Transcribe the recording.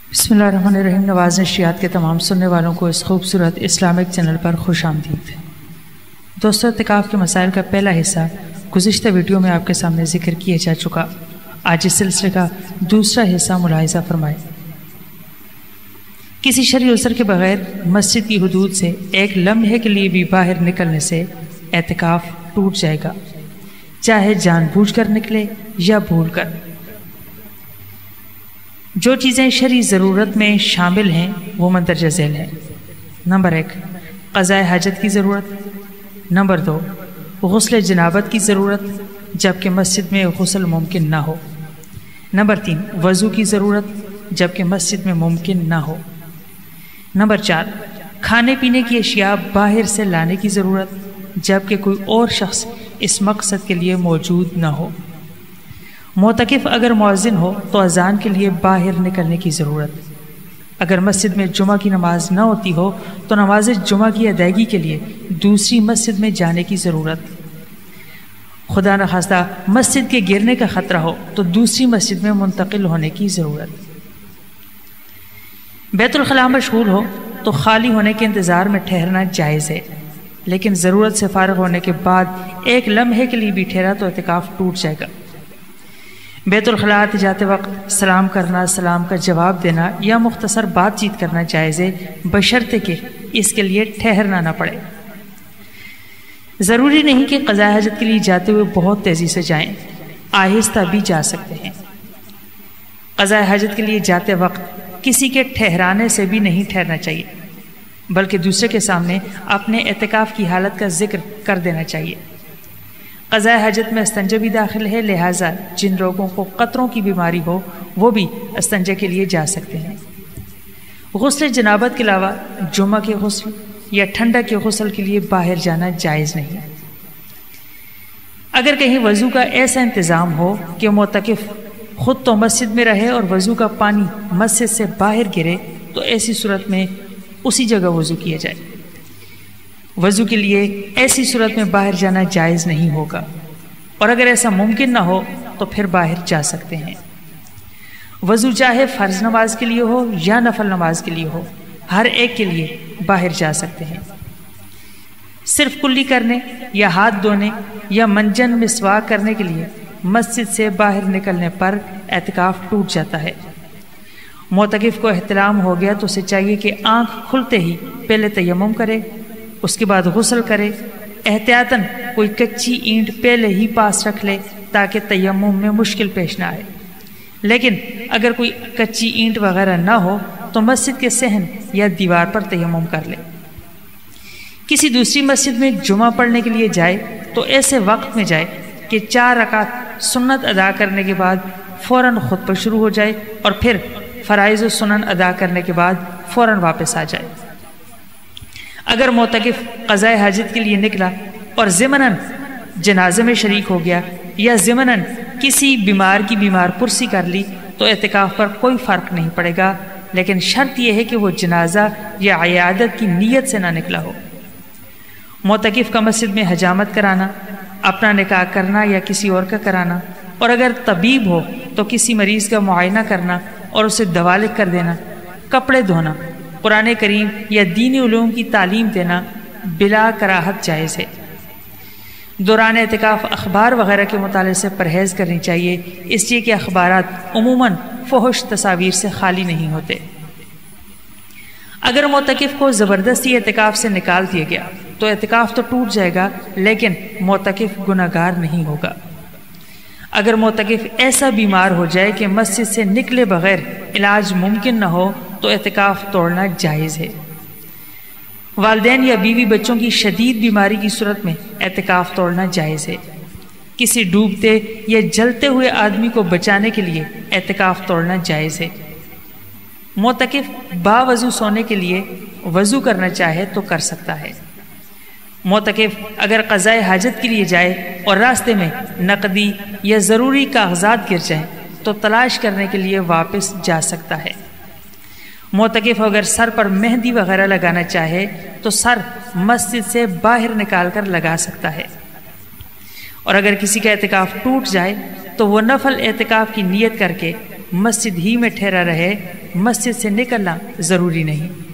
बिस्मिल्लाहिर्रहमानिर्रहीम। नवाज़ नशियात के तमाम सुनने वालों को इस खूबसूरत इस्लामिक चैनल पर खुश आमदीद। दोस्तों, इत्तिकाफ़ के मसाइल का पहला हिस्सा गुज़िश्ता वीडियो में आपके सामने ज़िक्र किया जा चुका। आज इस सिलसिले का दूसरा हिस्सा मुलाहिज़ा फरमाएं। किसी शरई उज़्र के बगैर मस्जिद की हुदूद से एक लम्हे के लिए भी बाहर निकलने से इत्तिकाफ़ टूट जाएगा, चाहे जानबूझकर निकले या भूल कर। जो चीज़ें शरई ज़रूरत में शामिल हैं वो मंदरजा झैल हैं। नंबर 1, क़ज़ाए हाजत की ज़रूरत। नंबर 2, गुस्ल जनाबत की ज़रूरत जबकि मस्जिद में गुस्ल मुमकिन ना हो। नंबर 3, वज़ू की ज़रूरत जबकि मस्जिद में मुमकिन ना हो। नंबर 4, खाने पीने की अशिया बाहर से लाने की ज़रूरत जबकि कोई और शख्स इस मकसद के लिए मौजूद ना हो। मोतकिफ़ अगर मुअज़्ज़िन हो तो अज़ान के लिए बाहर निकलने की ज़रूरत। अगर मस्जिद में जुमा की नमाज न होती हो तो नमाज जुमा की अदायगी के लिए दूसरी मस्जिद में जाने की ज़रूरत। खुदा न खास्ता मस्जिद के गिरने का ख़तरा हो तो दूसरी मस्जिद में मुंतकिल होने की ज़रूरत। बैतुल खला मशगूल हो तो खाली होने के इंतज़ार में ठहरना जायज़ है, लेकिन ज़रूरत से फ़ारिग होने के बाद एक लम्हे के लिए भी ठहरा तो इत्तिकाफ़ टूट जाएगा। बैतुल खला आते जाते वक्त सलाम करना, सलाम का जवाब देना या मुख्तसर बातचीत करना जायज़ है, बशर्ते कि इसके लिए ठहरना ना पड़े। ज़रूरी नहीं कि क़ज़ाए हाजत के लिए जाते हुए बहुत तेज़ी से जाएं, आहिस्ता भी जा सकते हैं। क़ज़ाए हाजत के लिए जाते वक्त किसी के ठहराने से भी नहीं ठहरना चाहिए, बल्कि दूसरे के सामने अपने इत्तिकाफ़ की हालत का जिक्र कर देना चाहिए। क़ज़ाए हाजत में इस्तंजा भी दाखिल है, लिहाजा जिन लोगों को क़तरों की बीमारी हो वो भी इस्तंजा के लिए जा सकते हैं। गुस्ल जनाबत के अलावा जुमा के गुस्ल या ठंडा के गुस्ल के लिए बाहर जाना जायज़ नहीं। अगर कहीं वज़ू का ऐसा इंतज़ाम हो कि मोतकिफ़ ख़ुद तो मस्जिद में रहे और वज़ू का पानी मस्जिद से बाहर गिरे तो ऐसी सूरत में उसी जगह वज़ू किया जाए। वज़ू के लिए ऐसी सूरत में बाहर जाना जायज़ नहीं होगा, और अगर ऐसा मुमकिन ना हो तो फिर बाहर जा सकते हैं। वज़ू चाहे फ़र्ज़ नमाज के लिए हो या नफल नमाज के लिए हो, हर एक के लिए बाहर जा सकते हैं। सिर्फ कुल्ली करने या हाथ धोने या मंजन मिसवाक करने के लिए मस्जिद से बाहर निकलने पर इत्तिकाफ़ टूट जाता है। मोतकिफ़ को एहतलाम हो गया तो उसे चाहिए कि आँख खुलते ही पहले तयम्मुम करे, उसके बाद गुस्ल करे। एहतियातन कोई कच्ची ईंट पहले ही पास रख ले ताकि तयम्मुम में मुश्किल पेश ना आए। लेकिन अगर कोई कच्ची ईंट वगैरह ना हो तो मस्जिद के सहन या दीवार पर तयम्मुम कर ले। किसी दूसरी मस्जिद में जुमा पढ़ने के लिए जाए तो ऐसे वक्त में जाए कि 4 रकात सुन्नत अदा करने के बाद फ़ौरन खुतबा शुरू हो जाए और फिर फ़राइज़ व सुनन अदा करने के बाद फ़ौरन वापस आ जाए। अगर मोतकिफ़ क़ज़ाए हाजत के लिए निकला और ज़िमनन जनाजे में शरीक हो गया या ज़िमनन किसी बीमार की बीमार पुरसी कर ली तो इत्तिकाफ़ पर कोई फ़र्क नहीं पड़ेगा, लेकिन शर्त यह है कि वो जनाजा या इयादत की नीयत से ना निकला हो। मोतकिफ़ का मस्जिद में हजामत कराना, अपना निकाह करना या किसी और का कराना, और अगर तबीब हो तो किसी मरीज़ का मुआयना करना और उसे दवा लिख कर देना, कपड़े धोना, कुरान करीम या दीनी उलूम की तालीम देना बिला कराहत जायज़ है। दौरान इत्तिकाफ़ अखबार वगैरह के मुताले से परहेज़ करनी चाहिए, इसलिए कि अखबारात उमूमन फ़ोहश तस्वीर से खाली नहीं होते। अगर मोतकिफ़ को ज़बरदस्ती इत्तिकाफ़ से निकाल दिया गया तो इत्तिकाफ़ तो टूट जाएगा, लेकिन मोतकिफ़ गुनहगार नहीं होगा। अगर मोतकिफ़ ऐसा बीमार हो जाए कि मस्जिद से निकले बगैर इलाज मुमकिन न हो तो इत्तिकाफ़ तोड़ना जायज़ है। वालिदैन या बीवी बच्चों की शदीद बीमारी की सूरत में इत्तिकाफ़ तोड़ना जायज़ है। किसी डूबते या जलते हुए आदमी को बचाने के लिए इत्तिकाफ़ तोड़ना जायज़ है। मोतकिफ़ बावज़ू सोने के लिए वज़ू करना चाहे तो कर सकता है। मोतकिफ़ अगर क़ज़ाए हाजत के लिए जाए और रास्ते में नकदी या ज़रूरी कागज़ात गिर जाएँ तो तलाश करने के लिए वापस जा सकता है। मोतकिफ़ अगर सर पर मेहंदी वगैरह लगाना चाहे तो सर मस्जिद से बाहर निकाल कर लगा सकता है। और अगर किसी का इत्तिकाफ़ टूट जाए तो वो नफल एतिकाफ़ की नीयत करके مسجد ہی میں ٹھہرا رہے، مسجد سے نکلنا ضروری نہیں۔